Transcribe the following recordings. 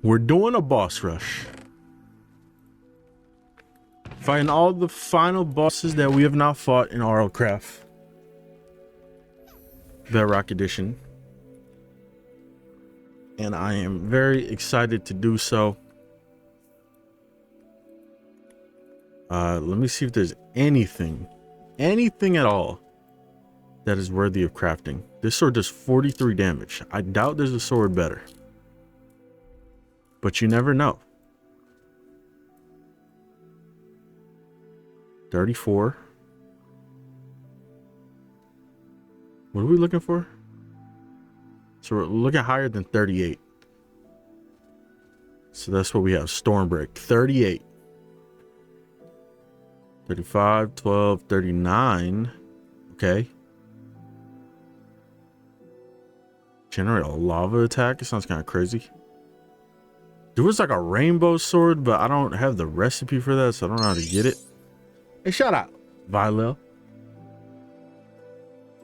We're doing a boss rush. Fighting all the final bosses that we have not fought in RLCRAFT Bedrock Edition. And I am very excited to do so. Let me see if there's anything at all that is worthy of crafting. This sword does 43 damage. I doubt there's a sword better, but you never know. 34. What are we looking for? So we're looking higher than 38. So that's what we have. Stormbreak 38. 35, 12, 39. Okay. Generate a lava attack. It sounds kind of crazy. There was like a rainbow sword, but I don't have the recipe for that, so I don't know how to get it. Hey, shout out, Vilel.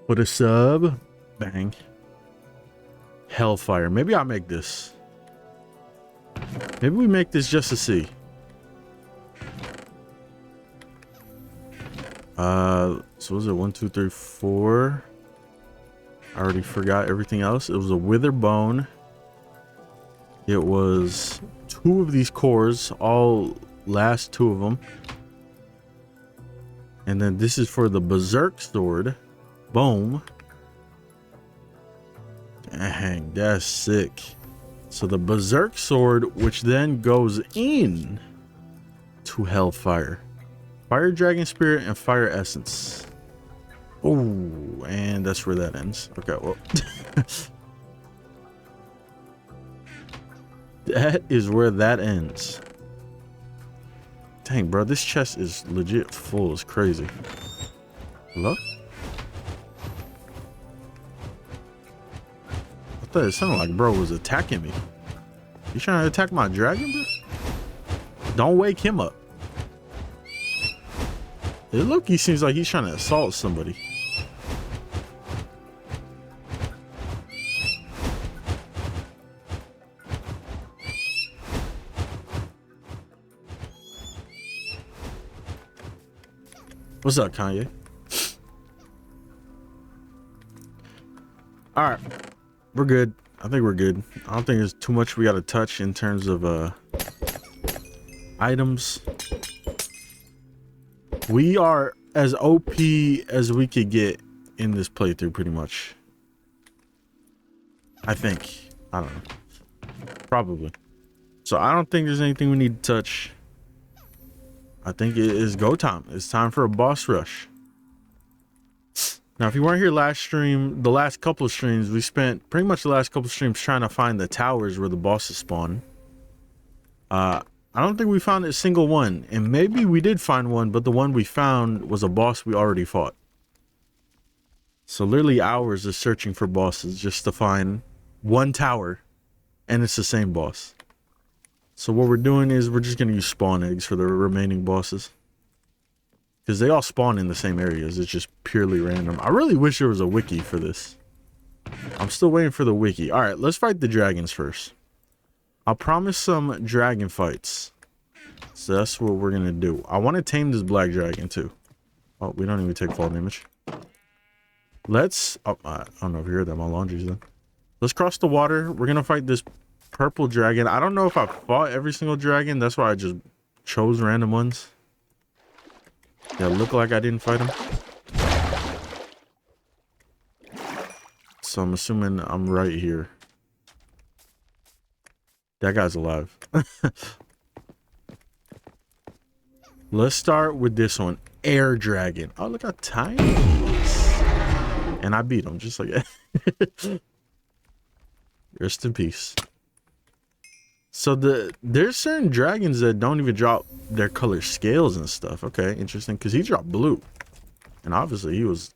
Put a sub. Bang. Hellfire. Maybe I'll make this. Maybe we make this just to see. So was it 1, 2, 3, 4? I already forgot everything else. It was a wither bone. It was 2 of these cores, all last 2 of them. And then this is for the berserk sword. Boom. Dang, that's sick. So the berserk sword, which then goes in to hellfire. Fire dragon spirit and fire essence. Oh, and that's where that ends. Okay, well. That is where that ends. Dang, bro, this chest is legit full. It's crazy. Hello? I thought it sounded like bro was attacking me. You trying to attack my dragon, bro? Don't wake him up. He seems like he's trying to assault somebody. What's up, Kanye? All right, we're good. I think we're good. I don't think there's too much we got to touch in terms of items. We are as OP as we could get in this playthrough, pretty much. I think. I don't know. Probably. So I don't think there's anything we need to touch. I think it is go time. It's time for a boss rush. Now, if you weren't here last stream, the last couple of streams, we spent pretty much the last couple of streams trying to find the towers where the bosses spawn. I don't think we found a single one, and maybe we did find one, but the one we found was a boss we already fought. So literally hours of searching for bosses just to find one tower, and it's the same boss. So what we're doing is we're just going to use spawn eggs for the remaining bosses, because they all spawn in the same areas. It's just purely random. I really wish there was a wiki for this. I'm still waiting for the wiki. All right, let's fight the dragons first. I'll promise some dragon fights. So that's what we're going to do. I want to tame this black dragon too. Oh, we don't even take fall damage. Let's... Oh, I don't know if you heard that. My laundry's done. Let's cross the water. We're going to fight this purple dragon. I don't know if I fought every single dragon. That's why I just chose random ones that look like I didn't fight them. So I'm assuming I'm right here. That guy's alive. Let's start with this one. Air dragon. Oh, look how tiny he is. And I beat him just like that. Rest in peace. So there's certain dragons that don't even drop their color scales and stuff. Okay, interesting. Because he dropped blue. And obviously he was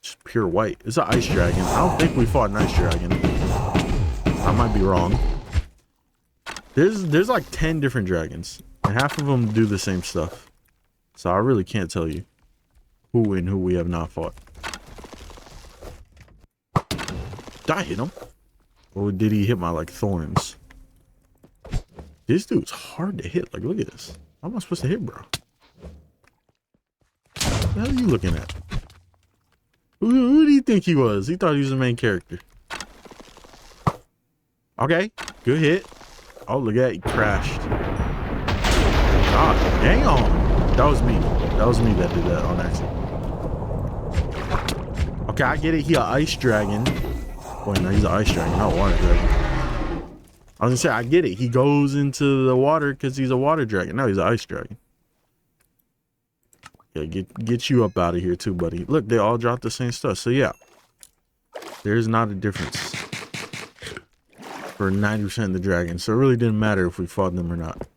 just pure white. It's an ice dragon. I don't think we fought an ice dragon. I might be wrong. There's like 10 different dragons, and half of them do the same stuff. So I really can't tell you who we have not fought. Did I hit him? Or did he hit my like thorns? This dude's hard to hit. Like, look at this. How am I supposed to hit, bro? What the hell are you looking at? Who do you think he was? He thought he was the main character. Okay, good hit. Oh, look at that. He crashed. God, dang on. That was me. That was me that did that on accident. Okay, I get it. He an ice dragon. Wait, no, he's an ice dragon, not a water dragon. I was gonna say, I get it. He goes into the water because he's a water dragon. No, he's an ice dragon. Yeah, get you up out of here too, buddy. Look, they all dropped the same stuff. So yeah, there's not a difference for 90% of the dragons. So it really didn't matter if we fought them or not.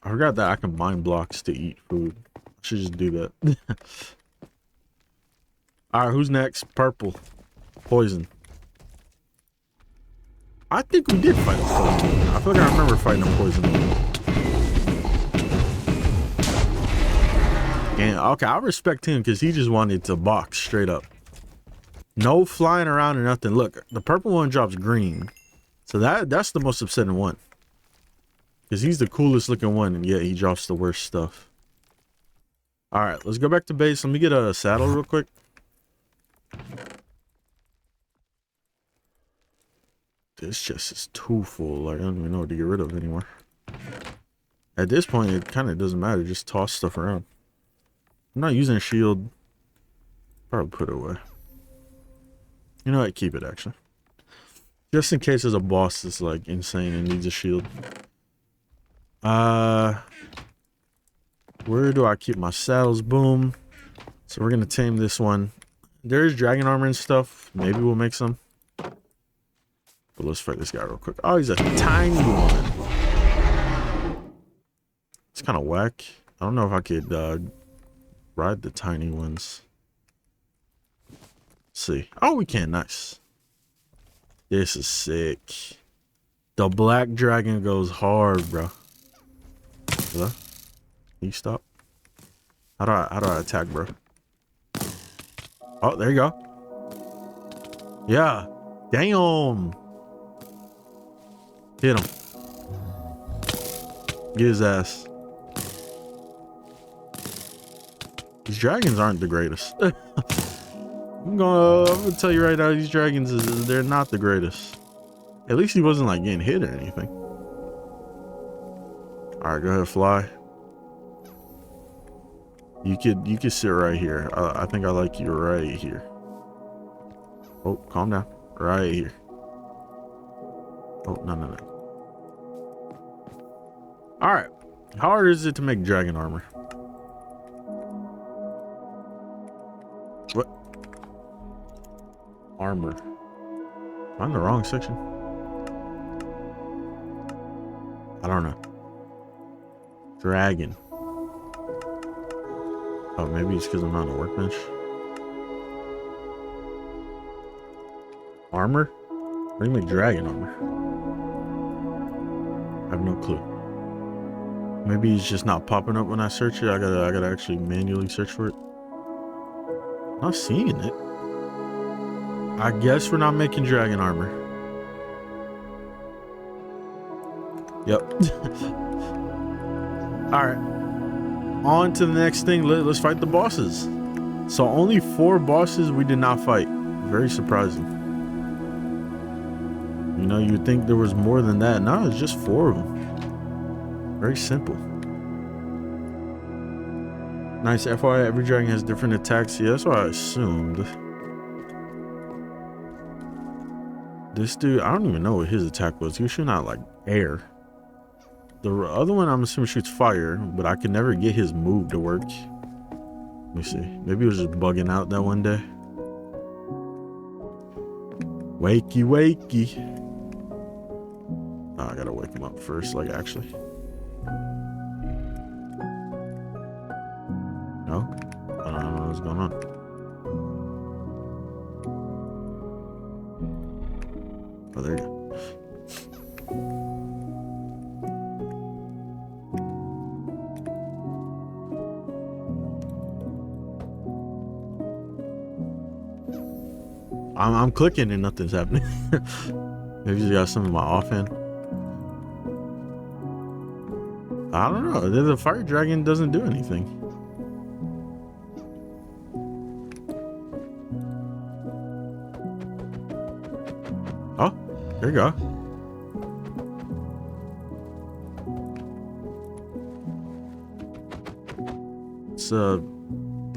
I forgot that I can mine blocks to eat food. I should just do that. All right, who's next? Purple. Poison. I think we did fight a poison. I feel like I remember fighting a poison. And okay, I respect him because he just wanted to box straight up. No flying around or nothing. Look, the purple one drops green. So that's the most upsetting one. Because he's the coolest looking one, and yet he drops the worst stuff. Alright, let's go back to base. Let me get a saddle real quick. This chest is too full. Like, I don't even know what to get rid of anymore. At this point, it kind of doesn't matter. Just toss stuff around. I'm not using a shield. Probably put it away. You know what? Keep it, actually. Just in case there's a boss that's, like, insane and needs a shield. Where do I keep my saddles? Boom. So we're going to tame this one. There's dragon armor and stuff. Maybe we'll make some. But let's fight this guy real quick. Oh, he's a tiny one. It's kind of whack. I don't know if I could ride the tiny ones. Let's see. Oh, we can. Nice. This is sick. The black dragon goes hard, bro. Hello? Can you stop? How do I attack, bro? Oh, there you go. Yeah. Damn. Hit him. Get his ass. These dragons aren't the greatest. I'm gonna tell you right now, these dragons, they're not the greatest. At least he wasn't like getting hit or anything. Alright, go ahead, fly. You could sit right here. I think I like you right here. Oh, calm down. Right here. Oh, no. Alright. How hard is it to make dragon armor? What? Armor. I'm in the wrong section. I don't know. Dragon. Oh, maybe it's because I'm not on a workbench. Armor? What do you make dragon armor? I have no clue. Maybe it's just not popping up when I search it. I gotta actually manually search for it. Not seeing it. I guess we're not making dragon armor. Yep. Alright. On to the next thing. Let's fight the bosses. So only 4 bosses we did not fight. Very surprising. You know, you'd think there was more than that. No, it's just 4 of them. Very simple. Nice. FYI, every dragon has different attacks. Yeah, that's what I assumed. This dude, I don't even know what his attack was. He was shooting out like air. The other one, I'm assuming, shoots fire, but I could never get his move to work. Let me see. Maybe it was just bugging out that one day. Wakey, wakey. Oh, I gotta wake him up first, like, actually. No? I don't know what's going on. Oh, there you go. I'm clicking and nothing's happening. Maybe just got some in my offhand. I don't know. The fire dragon doesn't do anything. Oh, there you go. It's a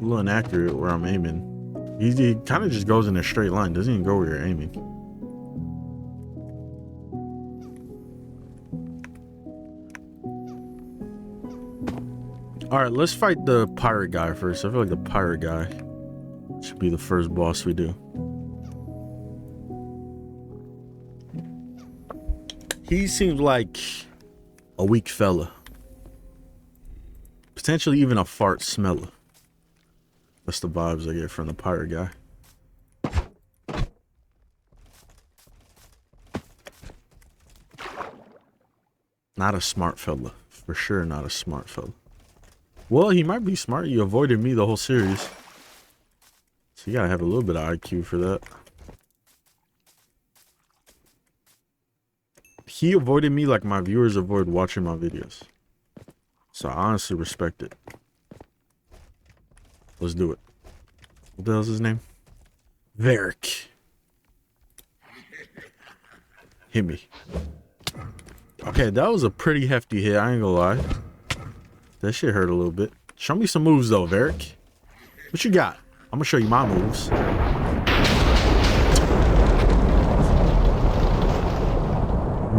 little inaccurate where I'm aiming. He kind of just goes in a straight line. Doesn't even go where you're aiming. All right, let's fight the pirate guy first. I feel like the pirate guy should be the first boss we do. He seems like a weak fella. Potentially even a fart smeller. That's the vibes I get from the pirate guy. Not a smart fella. For sure not a smart fella. Well, he might be smart. You avoided me the whole series. So you gotta have a little bit of IQ for that. He avoided me like my viewers avoid watching my videos. So I honestly respect it. Let's do it. What the hell's his name? Varric. Hit me. Okay, that was a pretty hefty hit. I ain't gonna lie. That shit hurt a little bit. Show me some moves though, Varric. What you got? I'm gonna show you my moves.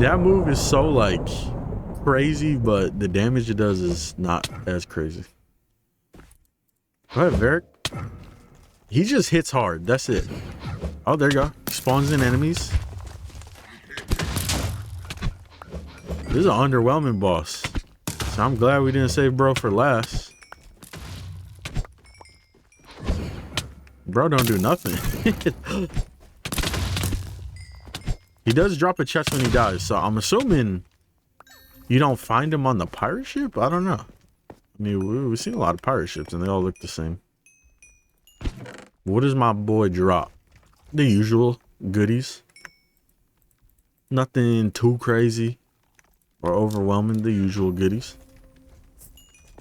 That move is so like crazy, but the damage it does is not as crazy. Go ahead, Varric. He just hits hard. That's it. Oh, there you go. Spawns in enemies. This is an underwhelming boss. So I'm glad we didn't save bro for last. Bro don't do nothing. He does drop a chest when he dies, so I'm assuming you don't find him on the pirate ship? I don't know. I mean, we've seen a lot of pirate ships and they all look the same. What does my boy drop? The usual goodies. Nothing too crazy or overwhelming, the usual goodies.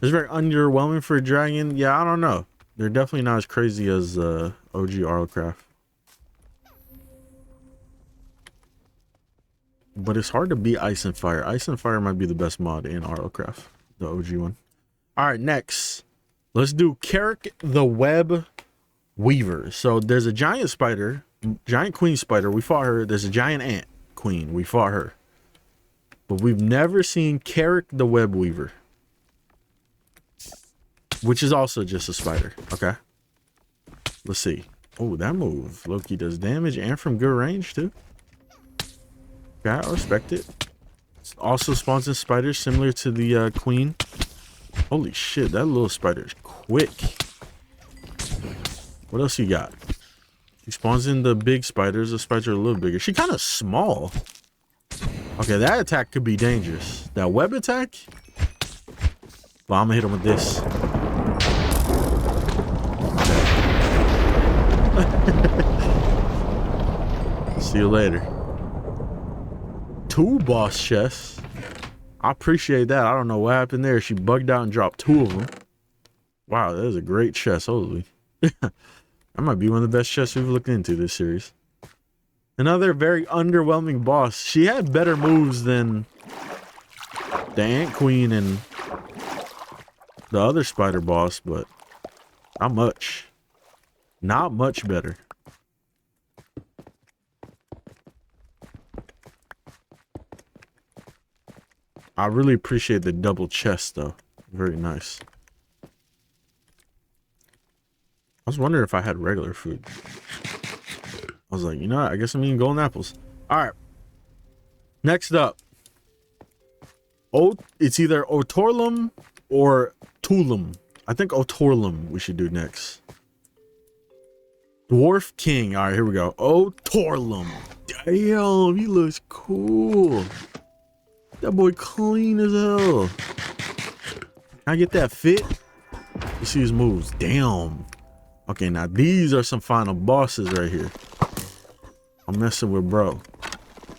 It's very underwhelming for a dragon. Yeah, I don't know. They're definitely not as crazy as OG RLCRAFT. But it's hard to beat Ice and Fire. Ice and Fire might be the best mod in RLCRAFT, the OG one. All right, next. Let's do Carrick the Web Weaver. So there's a giant spider, giant queen spider. We fought her. There's a giant ant queen. We fought her. But we've never seen Carrick the Web Weaver, which is also just a spider. Okay. Let's see. Oh, that move. Loki does damage and from good range too. Okay, I respect it. It also spawns in spiders similar to the queen. Holy shit, that little spider is quick. What else you got? She spawns in the big spiders. The spiders are a little bigger. She's kind of small. Okay, that attack could be dangerous. That web attack? Well, I'm gonna hit him with this. See you later. 2 boss chests. I appreciate that. I don't know what happened there. She bugged out and dropped 2 of them. Wow, that is a great chest. Holy. That might be one of the best chests we've looked into this series. Another very underwhelming boss. She had better moves than the Ant Queen and the other spider boss, but not much. Not much better. I really appreciate the double chest though. Very nice. I was wondering if I had regular food. I was like, you know what? I guess I'm eating golden apples. All right. Next up. Oh, it's either Otorlum or Tulum. I think Otorlum we should do next. Dwarf King. All right, here we go. Otorlum. Damn, he looks cool. That boy clean as hell. Can I get that fit? You see his moves. Damn. Okay, now these are some final bosses right here. I'm messing with bro.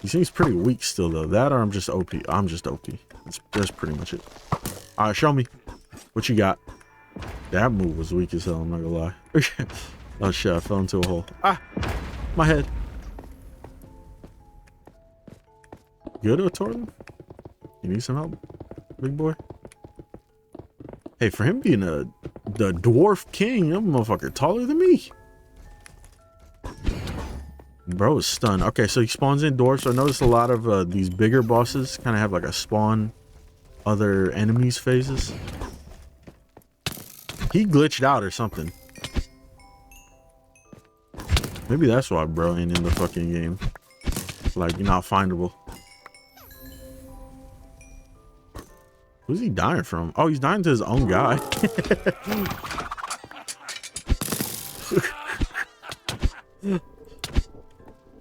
He seems pretty weak still though. That or I'm just OP. I'm just OP. That's pretty much it. All right, show me what you got. That move was weak as hell. I'm not gonna lie. Oh shit! I fell into a hole. Ah, my head. Good, Otorlum? You need some help, big boy? Hey, for him being the dwarf king, that motherfucker taller than me. Bro is stunned. Okay, so he spawns in dwarfs. So I noticed a lot of these bigger bosses kind of have like a spawn other enemies phases. He glitched out or something. Maybe that's why bro ain't in the fucking game. Like, you're not findable. Who's he dying from? Oh, he's dying to his own guy.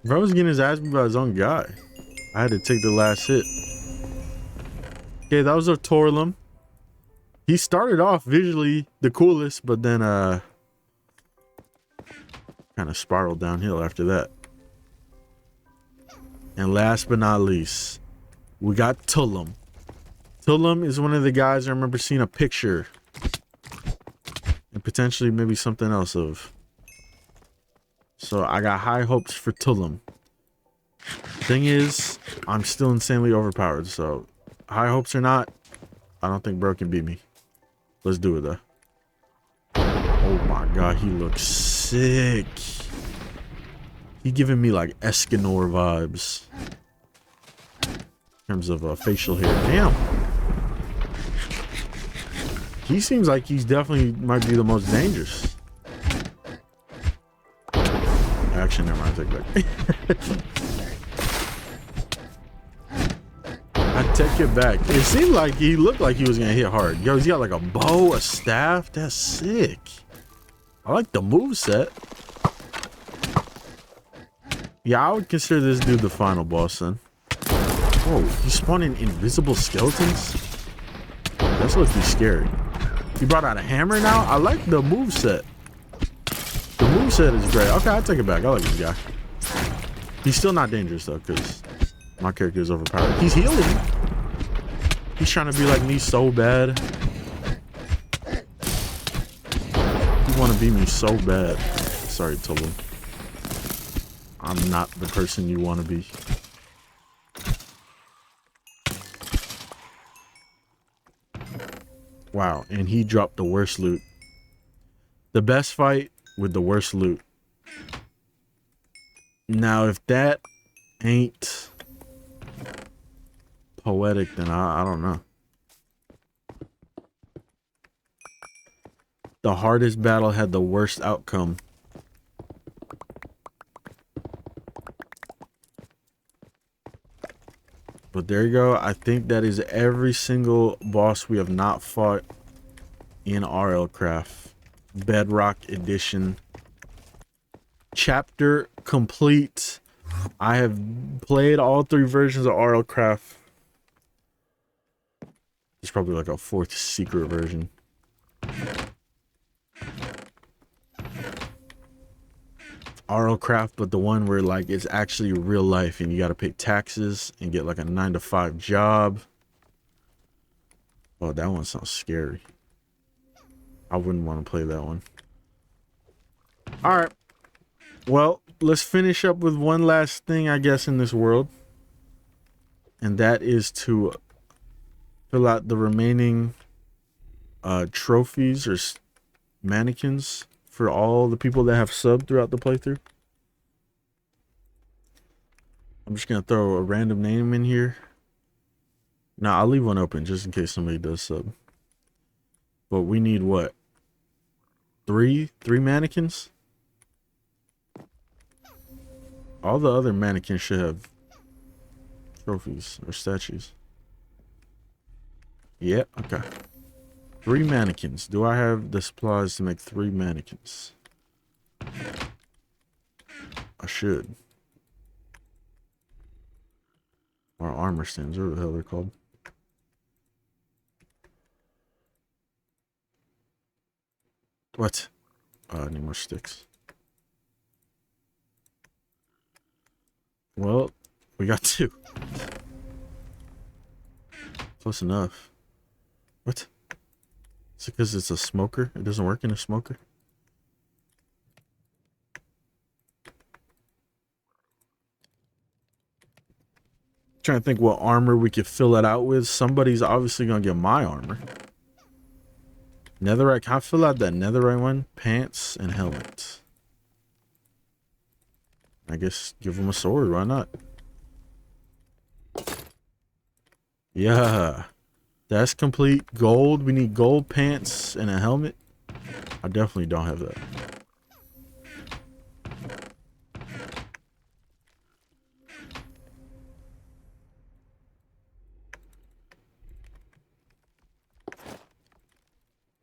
Bro was getting his ass beat by his own guy. I had to take the last hit. Okay, that was a Torlum. He started off visually the coolest, but then kind of spiraled downhill after that. And last but not least, we got Tullum. Tullum is one of the guys I remember seeing a picture and potentially maybe something else of. So I got high hopes for Tullum. Thing is, I'm still insanely overpowered, so high hopes or not, I don't think bro can beat me. Let's do it though. Oh my god, he looks sick. He giving me like Escanor vibes in terms of facial hair. Damn. He seems like he's definitely might be the most dangerous. Actually, never mind. Take it back. I take it back. It seemed like he looked like he was gonna hit hard. Yo, he's got like a bow, a staff. That's sick. I like the moveset. Yeah, I would consider this dude the final boss then. Whoa, he's spawning invisible skeletons? That's looking scary. He brought out a hammer now? I like the moveset. The moveset is great. Okay, I'll take it back. I like this guy. He's still not dangerous though, because my character is overpowered. He's healing. He's trying to be like me so bad. You want to be me so bad. Sorry, Tolu. I'm not the person you want to be. Wow, and he dropped the worst loot. The best fight with the worst loot. Now, if that ain't poetic, then I don't know. The hardest battle had the worst outcome. But there you go. I think that is every single boss we have not fought in RLCRAFT Bedrock Edition. Chapter complete. I have played all 3 versions of RLCRAFT. There's probably like a 4th secret version. RLCRAFT, but the one where like it's actually real life and you got to pay taxes and get like a 9-to-5 job. Oh, that one sounds scary. I wouldn't want to play that one. All right. Well, let's finish up with one last thing, I guess, in this world. And that is to fill out the remaining trophies or mannequins for all the people that have subbed throughout the playthrough. I'm just going to throw a random name in here. Now, I'll leave one open just in case somebody does sub. But we need what? Three mannequins? All the other mannequins should have trophies or statues. Yeah, okay. 3 mannequins. Do I have the supplies to make 3 mannequins? I should. Or armor stands, or what the hell they're called. What? I need more sticks. Well, we got 2. Close enough. What? Is it because it's a smoker? It doesn't work in a smoker? Trying to think what armor we could fill it out with. Somebody's obviously gonna get my armor. Netherite. Can I fill out that netherite one? Pants and helmet. I guess give him a sword. Why not? Yeah. That's complete. Gold. We need gold pants and a helmet. I definitely don't have that.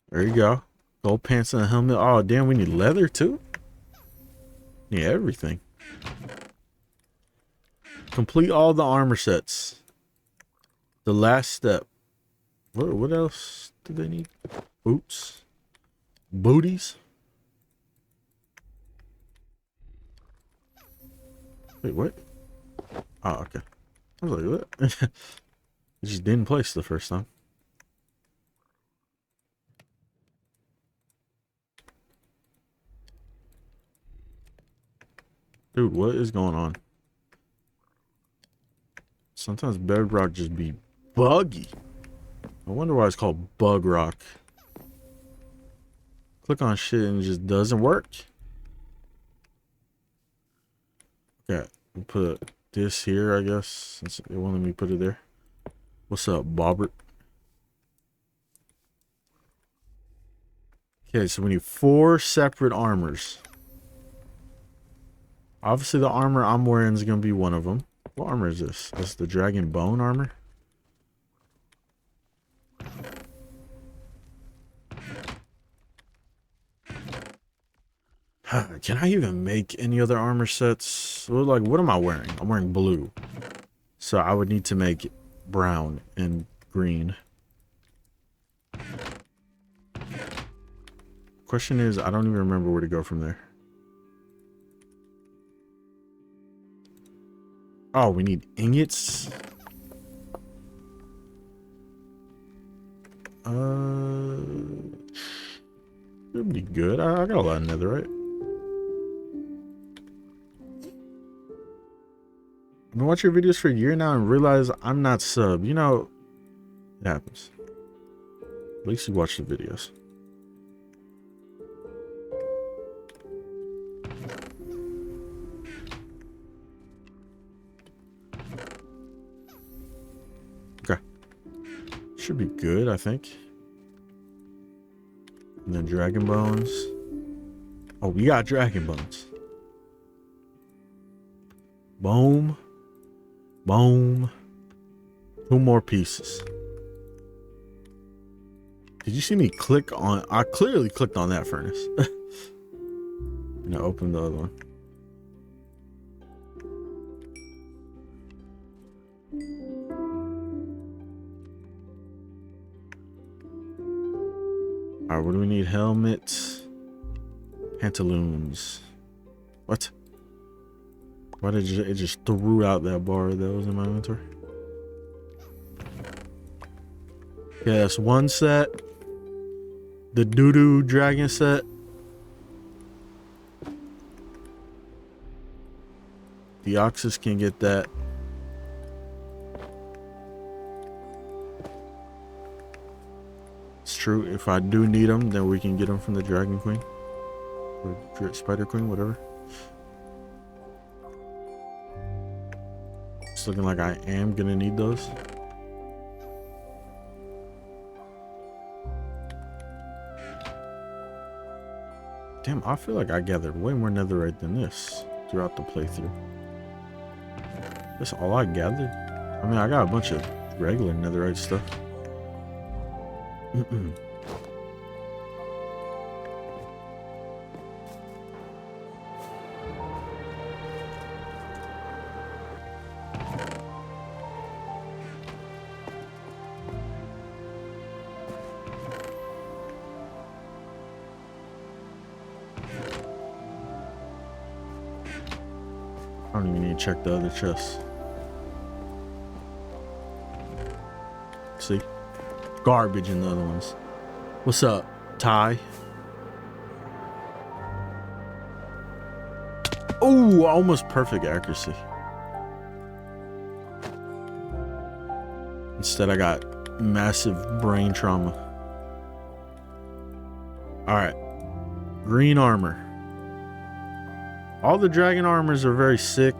There you go. Gold pants and a helmet. Oh, damn, we need leather too? Need everything. Complete all the armor sets. The last step. What else do they need? Boots. Booties. Wait, what? Oh, okay. I was like, what? It just didn't place the first time. Dude, what is going on? Sometimes bedrock just be buggy. I wonder why it's called bug rock. Click on shit and it just doesn't work. Okay, we'll put this here, I guess, since it won't let me put it there. What's up, Bobbert? Okay, so we need 4 separate armors. Obviously, the armor I'm wearing is going to be one of them. What armor is this? That's the dragon bone armor. Can I even make any other armor sets? Well, like, what am I wearing? I'm wearing blue. So I would need to make brown and green. Question is, I don't even remember where to go from there. Oh, we need ingots. It'll be good. I got a lot of netherite. I've been watching your videos for a year now and realize I'm not sub. You know, it happens. At least you watch the videos. Okay. Should be good, I think. And then dragon bones. Oh, we got dragon bones. Boom. Boom. 2 more pieces. Did you see me click on? I clearly clicked on that furnace. And I opened the other one. Alright, what do we need? Helmets. Pantaloons. What? Why did it just threw out that bar that was in my inventory? Okay, that's 1 set. The doo-doo dragon set. The Oxus can get that. It's true. If I do need them, then we can get them from the Dragon Queen. Or Spider Queen, whatever. It's looking like I am gonna need those. Damn, I feel like I gathered way more netherite than this throughout the playthrough. That's all I gathered. I mean, I got a bunch of regular netherite stuff. I don't even need to check the other chests. See? Garbage in the other ones. What's up, Ty? Oh, almost perfect accuracy. Instead, I got massive brain trauma. Alright. Green armor. All the dragon armors are very sick.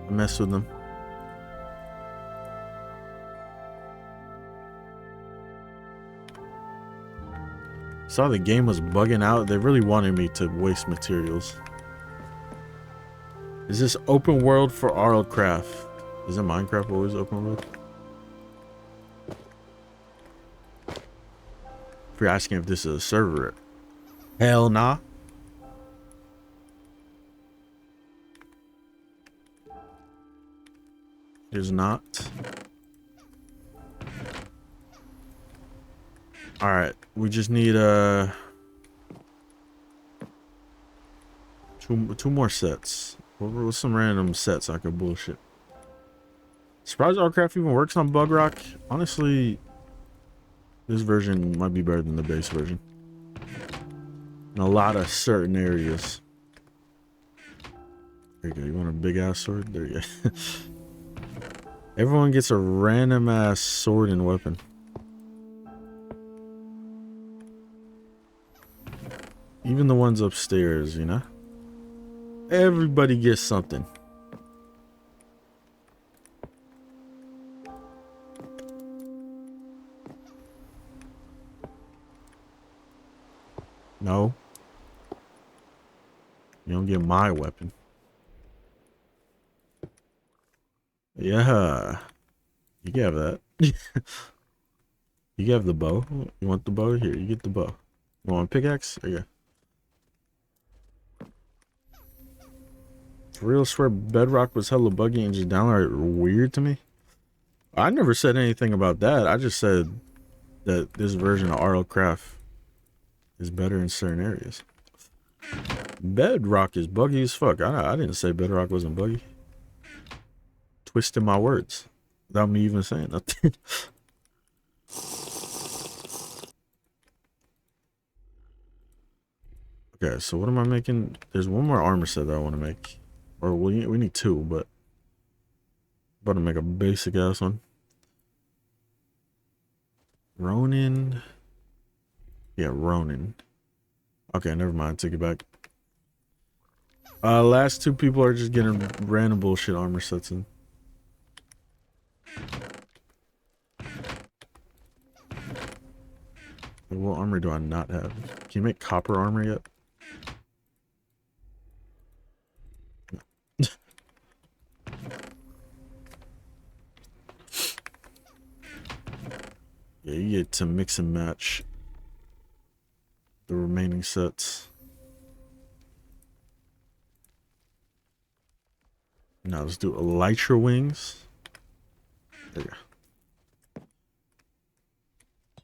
I mess with them. Saw the game was bugging out. They really wanted me to waste materials. Is this open world for RLCRAFT? Isn't Minecraft always open world? If you're asking if this is a server. Hell nah. It is not. Alright, we just need two more sets. What's some random sets I could bullshit? Surprised RLCRAFT even works on Bedrock. Honestly, this version might be better than the base version in a lot of certain areas. There you go. You want a big ass sword? There you go. Everyone gets a random ass sword and weapon. Even the ones upstairs, you know? Everybody gets something. No. You don't get my weapon. Yeah. You can have that. You can have the bow. You want the bow? Here, you get the bow. You want a pickaxe? There you go. For real, swear Bedrock was hella buggy and just downright weird to me. I never said anything about that. I just said that this version of RLCRAFT is better in certain areas. Bedrock is buggy as fuck. I didn't say Bedrock wasn't buggy. Twisting my words without me even saying nothing. Okay, so what am I making? There's one more armor set that I want to make. Or we need two, but I'm about to make a basic ass one. Ronin. Yeah, Ronin. Okay, never mind. Take it back. Last two people are just getting random bullshit armor sets in. What armor do I not have? Can you make copper armor yet? Yeah, you get to mix and match the remaining sets. Now let's do elytra wings. There you go.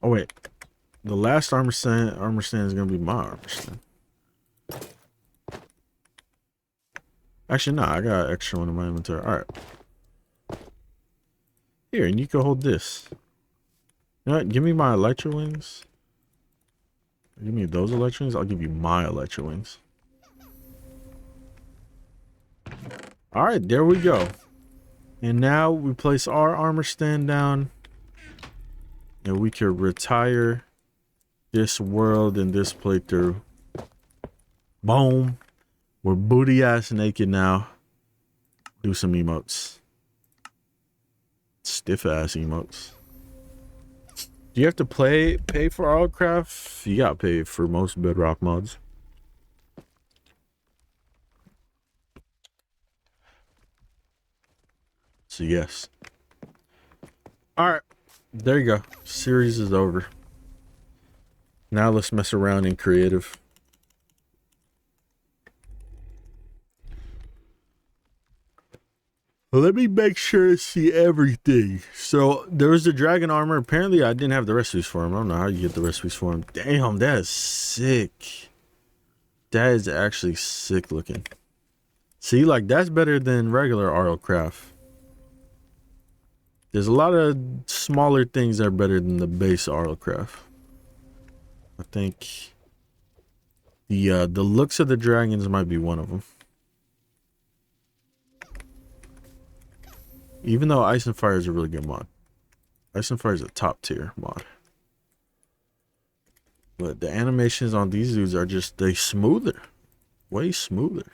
Oh wait, the last armor stand is gonna be my armor stand. Actually, no, I got an extra one in my inventory. All right, here, and you can hold this. You know what? Give me my elytra wings. Give me those elytra wings. I'll give you my elytra wings. All right, there we go. And now we place our armor stand down, and we can retire this world and this playthrough. Boom. We're booty ass naked now. Do some emotes. Stiff ass emotes. Do you have to pay for RLCRAFT? You gotta pay for most Bedrock mods. So yes. Alright. There you go. Series is over. Now let's mess around in creative. Let me make sure to see everything. So there was the dragon armor. Apparently I didn't have the recipes for him. I don't know how you get the recipes for him. Damn, that is sick. That is actually sick looking. See, like that's better than regular RLCRAFT. There's a lot of smaller things that are better than the base RLCRAFT. I think the looks of the dragons might be one of them. Even though Ice and Fire is a really good mod. Ice and Fire is a top tier mod. But the animations on these dudes are just, they smoother. Way smoother.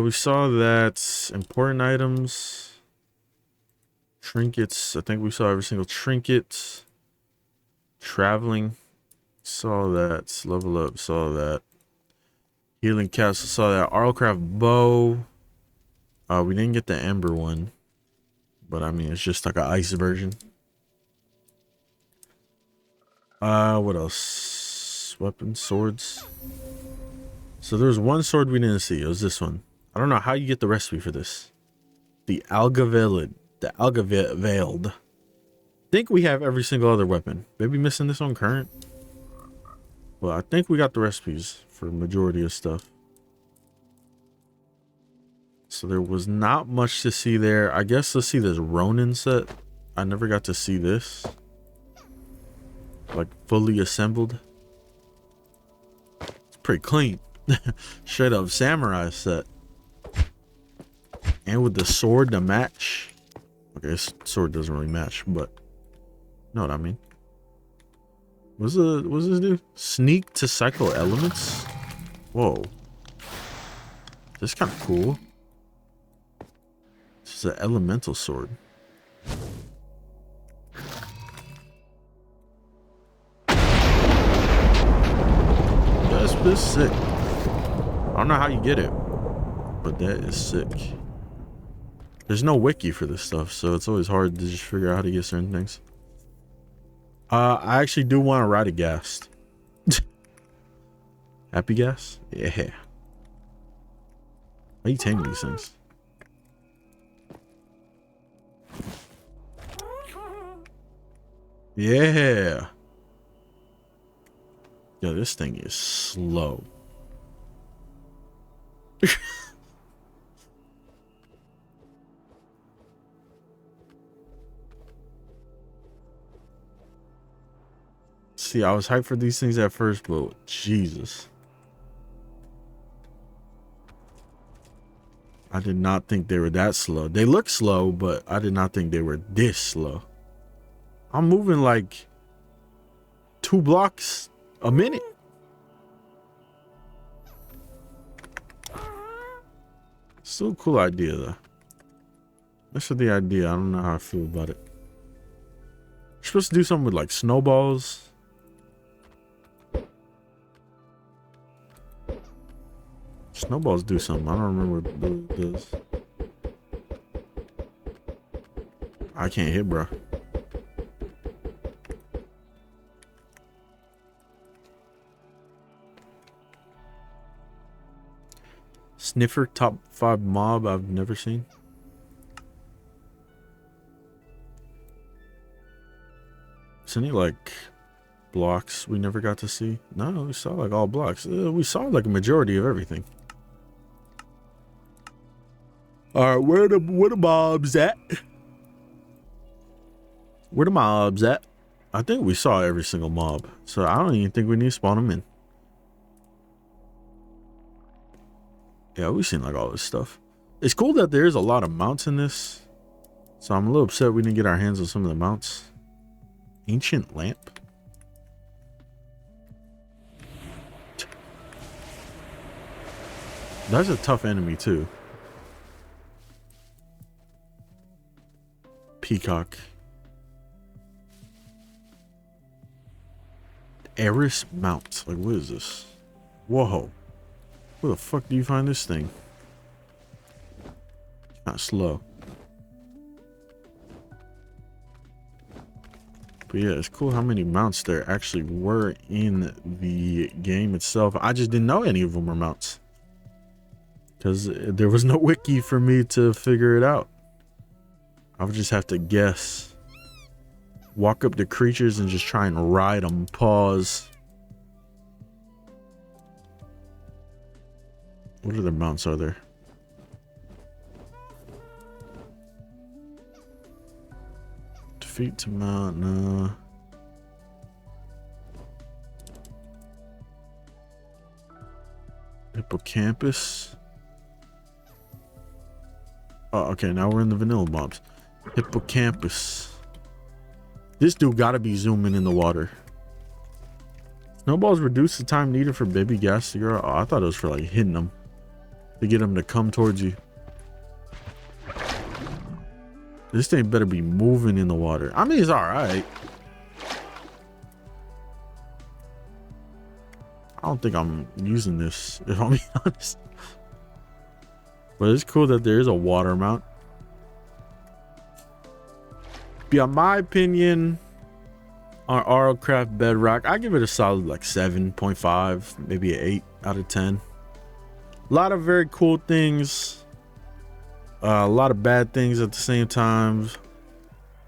We saw that important items, trinkets. I think we saw every single trinket. Traveling, saw that. Level up, saw that. Healing castle, saw that. RLCRAFT bow. We didn't get the ember one, but I mean it's just like an ice version. What else? Weapons, swords. So there's one sword we didn't see. It was this one. I don't know how you get the recipe for this. The Alga Veiled. The Alga Veiled. Think we have every single other weapon. Maybe missing this on current. Well, I think we got the recipes for the majority of stuff. So there was not much to see there. I guess let's see this Ronin set. I never got to see this. Like fully assembled. It's pretty clean. Straight up samurai set. And with the sword to match. Okay, this sword doesn't really match, but you know what I mean. What's this do? Sneak to cycle elements? Whoa. This is kind of cool. This is an elemental sword. That's sick. I don't know how you get it, but that is sick. There's no wiki for this stuff, so it's always hard to just figure out how to get certain things. I actually do want to ride a ghast. Happy gas? Yeah. How you tame these things? Yeah. Yo, this thing is slow. See, I was hyped for these things at first, but Jesus. I did not think they were that slow. They look slow, but I did not think they were this slow. I'm moving like 2 blocks a minute. Still a cool idea, though. That's the idea. I don't know how I feel about it. You're supposed to do something with like snowballs. Snowballs do something. I don't remember what it does. I can't hit, bro. Sniffer top 5 mob I've never seen. Is any like blocks we never got to see? No, we saw like all blocks. We saw like a majority of everything. All right, where the mobs at? Where the mobs at? I think we saw every single mob, so I don't even think we need to spawn them in. Yeah, we've seen like all this stuff. It's cool that there's a lot of mounts in this, so I'm a little upset we didn't get our hands on some of the mounts. Ancient lamp. That's a tough enemy too. Peacock. Eris mount. Like, what is this? Whoa. Where the fuck do you find this thing? It's not slow. But yeah, it's cool how many mounts there actually were in the game itself. I just didn't know any of them were mounts, because there was no wiki for me to figure it out. I would just have to guess. Walk up to creatures and just try and ride them. Pause. What other mounts are there? Defeat to mount, no. Hippocampus. Oh, okay, now we're in the vanilla mobs. Hippocampus. This dude gotta be zooming in the water. Snowballs reduce the time needed for baby gas to grow. Oh, I thought it was for like hitting them to get them to come towards you. This thing better be moving in the water. I mean, it's all right. I don't think I'm using this, if I'm being honest. But it's cool that there is a water mount. Yeah, my opinion on RLCRAFT Bedrock, I give it a solid like 7.5, maybe an 8 out of 10. A lot of very cool things. A lot of bad things at the same time.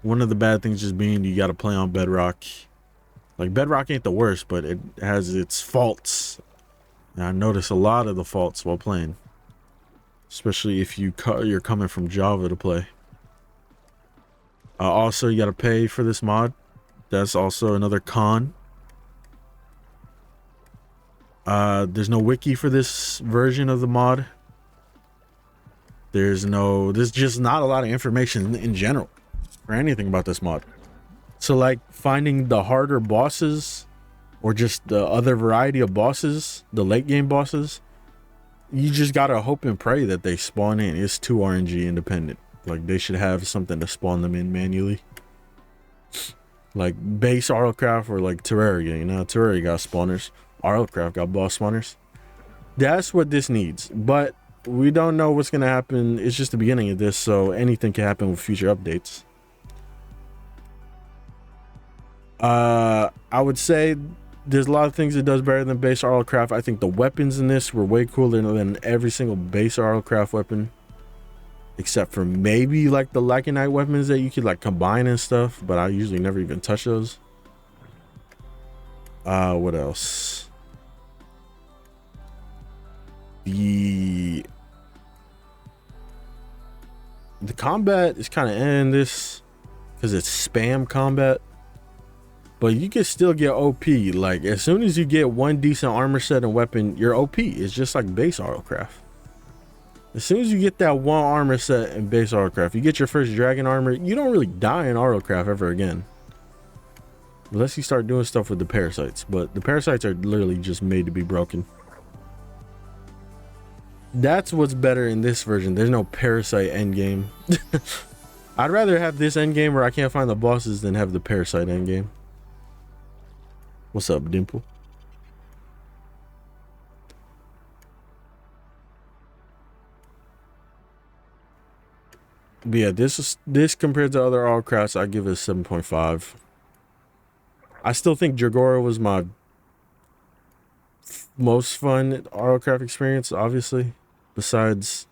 One of the bad things just being you got to play on Bedrock. Like, Bedrock ain't the worst, but it has its faults. And I notice a lot of the faults while playing. Especially if you're coming from Java to play. Also, you got to pay for this mod. That's also another con. There's no wiki for this version of the mod. There's just not a lot of information in general or anything about this mod. So like finding the harder bosses or just the other variety of bosses, the late game bosses, you just gotta hope and pray that they spawn in. It's too RNG independent. Like they should have something to spawn them in manually. Like base RLCraft or like Terraria, you know, Terraria got spawners. RLCraft got boss spawners. That's what this needs. But we don't know what's gonna happen. It's just the beginning of this, so anything can happen with future updates. I would say there's a lot of things it does better than base RLCraft. I think the weapons in this were way cooler than every single base RLCraft weapon. Except for maybe like the Lycanite weapons that you could like combine and stuff, but I usually never even touch those. What else? The combat is kind of in this because it's spam combat, but you can still get OP. Like as soon as you get one decent armor set and weapon, you're OP. It's just like base RLCraft. As soon as you get that one armor set in base RLCraft, you get your first dragon armor, you don't really die in RLCraft ever again. Unless you start doing stuff with the parasites, but the parasites are literally just made to be broken. That's what's better in this version. There's no parasite endgame. I'd rather have this endgame where I can't find the bosses than have the parasite endgame. What's up, Dimple? But yeah, this compared to other RLCrafts, I give it a 7.5. I still think Dragora was my most fun RLCraft experience, obviously, besides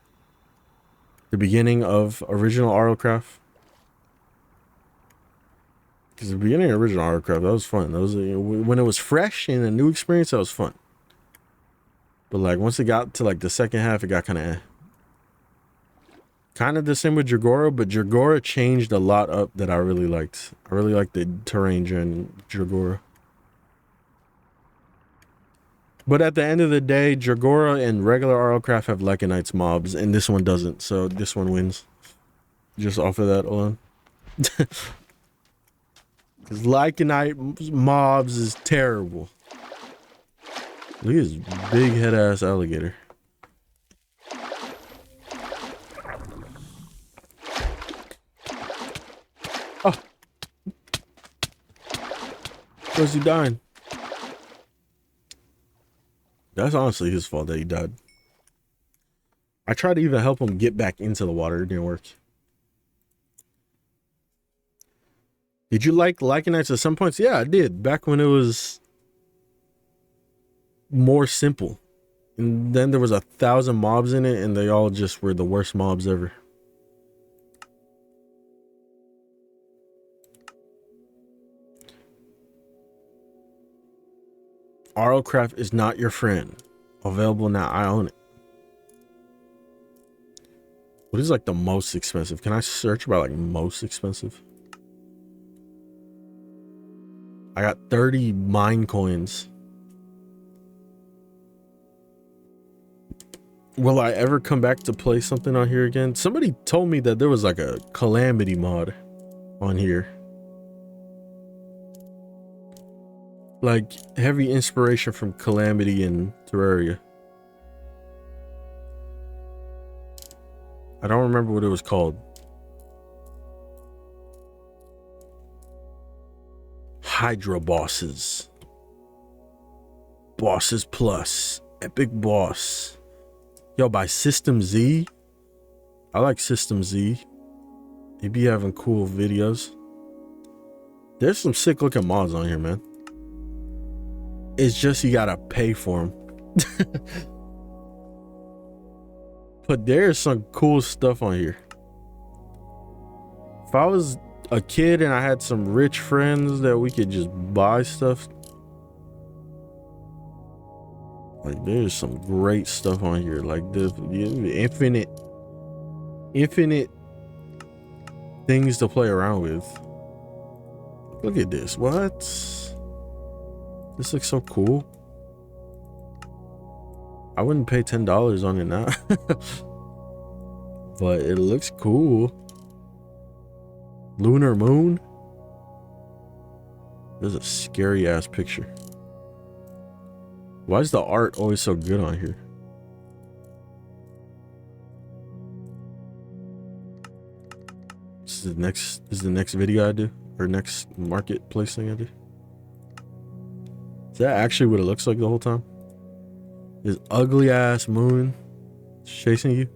the beginning of original RLCraft. Because the beginning of original RLCraft, that was fun. That was when it was fresh and a new experience, that was fun. But like once it got to like the second half, it got kind of eh. Kind of the same with Dragora, but Dragora changed a lot up that I really liked. I really liked the terrain in Dragora. But at the end of the day, Dragora and regular RLCraft have Lycanites mobs, and this one doesn't, so this one wins. Just off of that alone. Because Lycanite mobs is terrible. Look at this big head-ass alligator. Oh. Where's he dying? That's honestly his fault that he died. I tried to even help him get back into the water. It didn't work. Did you like Lycanites at some points? Yeah, I did. Back when it was more simple. And then there was 1,000 mobs in it, and they all just were the worst mobs ever. RLCraft is not your friend. Available now. I own it. What is like the most expensive? Can I search by like most expensive? I got 30 mine coins. Will I ever come back to play something on here again? Somebody told me that there was like a calamity mod on here. Like heavy inspiration from Calamity and Terraria. I don't remember what it was called. Hydra bosses. Bosses Plus. Epic boss. Yo, by System Z. I like System Z. He be having cool videos. There's some sick looking mods on here, man. It's just you gotta pay for them. But there's some cool stuff on here. If I was a kid and I had some rich friends that we could just buy stuff, like there's some great stuff on here. Like the infinite things to play around with. Look at this. What? This looks so cool. I wouldn't pay $10 on it now. But it looks cool. Lunar moon. There's a scary ass picture. Why is the art always so good on here? This is the next video I do, or next marketplace thing I do. Is that actually what it looks like the whole time? This ugly ass moon chasing you.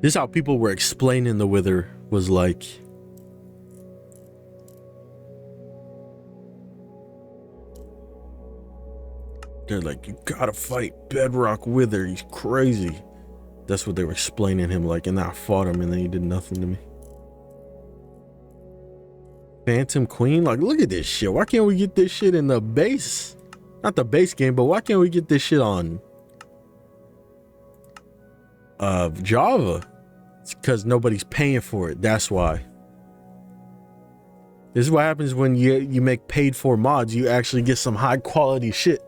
This is how people were explaining the Wither was like. They're like, you gotta fight Bedrock Wither. He's crazy. That's what they were explaining him like, and I fought him and then he did nothing to me. Phantom Queen, like look at this shit. Why can't we get this shit in the base? Not the base game, but why can't we get this shit on Java? It's because nobody's paying for it. That's why. This is what happens when you make paid for mods. You actually get some high quality shit.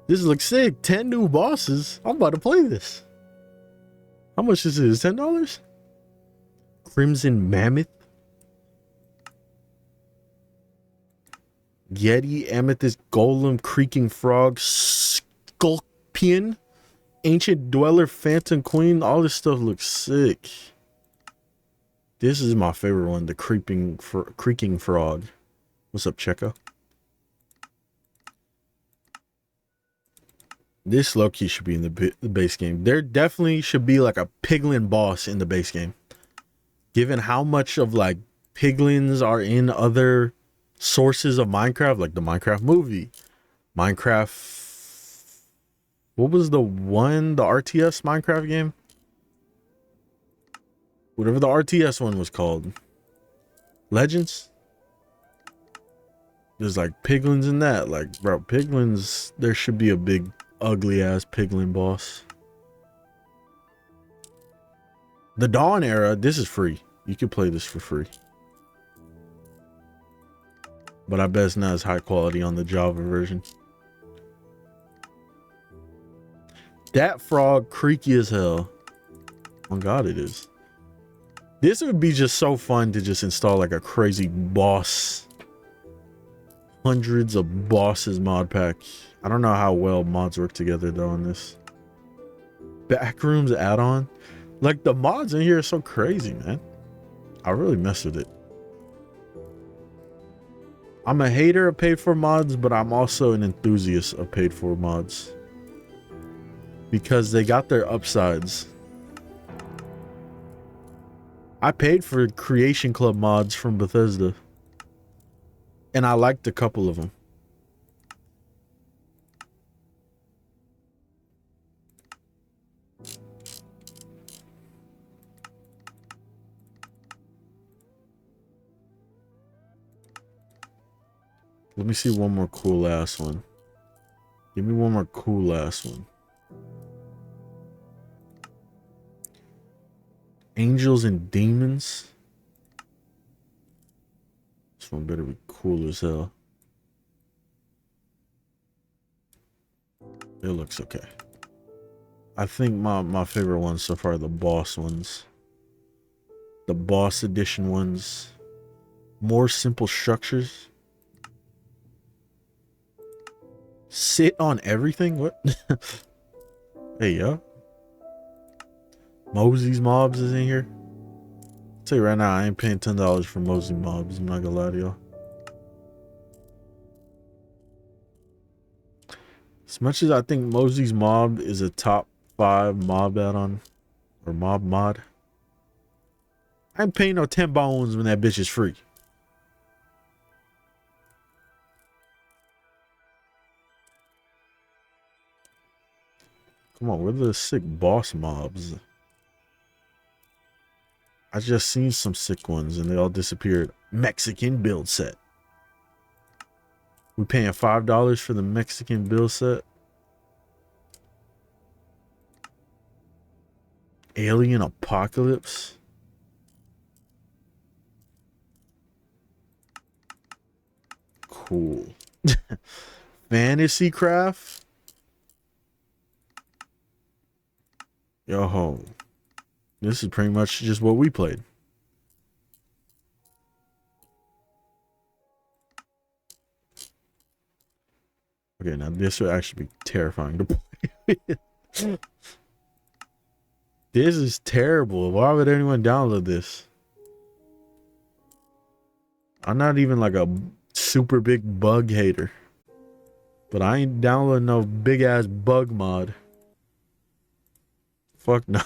This looks sick. 10 new bosses. I'm about to play this. How much is this? $10? Crimson Mammoth. Yeti, Amethyst, Golem, Creaking Frog, Sculpion, Ancient Dweller, Phantom Queen. All this stuff looks sick. This is my favorite one, the Creaking Frog. What's up, Checo? This low-key should be in the base game. There definitely should be like a piglin boss in the base game. Given how much of like piglins are in other sources of Minecraft, like the Minecraft movie, Minecraft. What was the one, the RTS Minecraft game? Whatever the RTS one was called. Legends? There's like piglins in that. Like, bro, piglins, there should be a big ugly ass piglin boss. The Dawn era, this is free. You can play this for free. But I bet it's not as high quality on the Java version. That frog creaky as hell. Oh God, it is. This would be just so fun to just install like a crazy boss. Hundreds of bosses mod pack. I don't know how well mods work together though on this. Backrooms add-on. Like the mods in here are so crazy, man. I really messed with it. I'm a hater of paid for mods, but I'm also an enthusiast of paid for mods. Because they got their upsides. I paid for Creation Club mods from Bethesda. And I liked a couple of them. Let me see one more cool ass one. Give me one more cool ass one. Angels and Demons. This one better be cool as hell. It looks okay. I think my favorite ones so far are the boss ones. The boss edition ones. More simple structures. Sit on everything? What? Hey, yo. Mosey's Mobs is in here. I'll tell you right now, I ain't paying $10 for Mosey Mobs. I'm not gonna lie to y'all. As much as I think Mosey's Mob is a top 5 mob add-on or mob mod, I ain't paying no 10 bones when that bitch is free. Come on, where are the sick boss mobs? I just seen some sick ones and they all disappeared. Mexican build set. We paying $5 for the Mexican build set. Alien Apocalypse. Cool. Fantasy Craft. Yo, this is pretty much just what we played. Okay, now this would actually be terrifying to play with. This is terrible. Why would anyone download this? I'm not even like a super big bug hater, but I ain't downloading no big ass bug mod. Fuck no.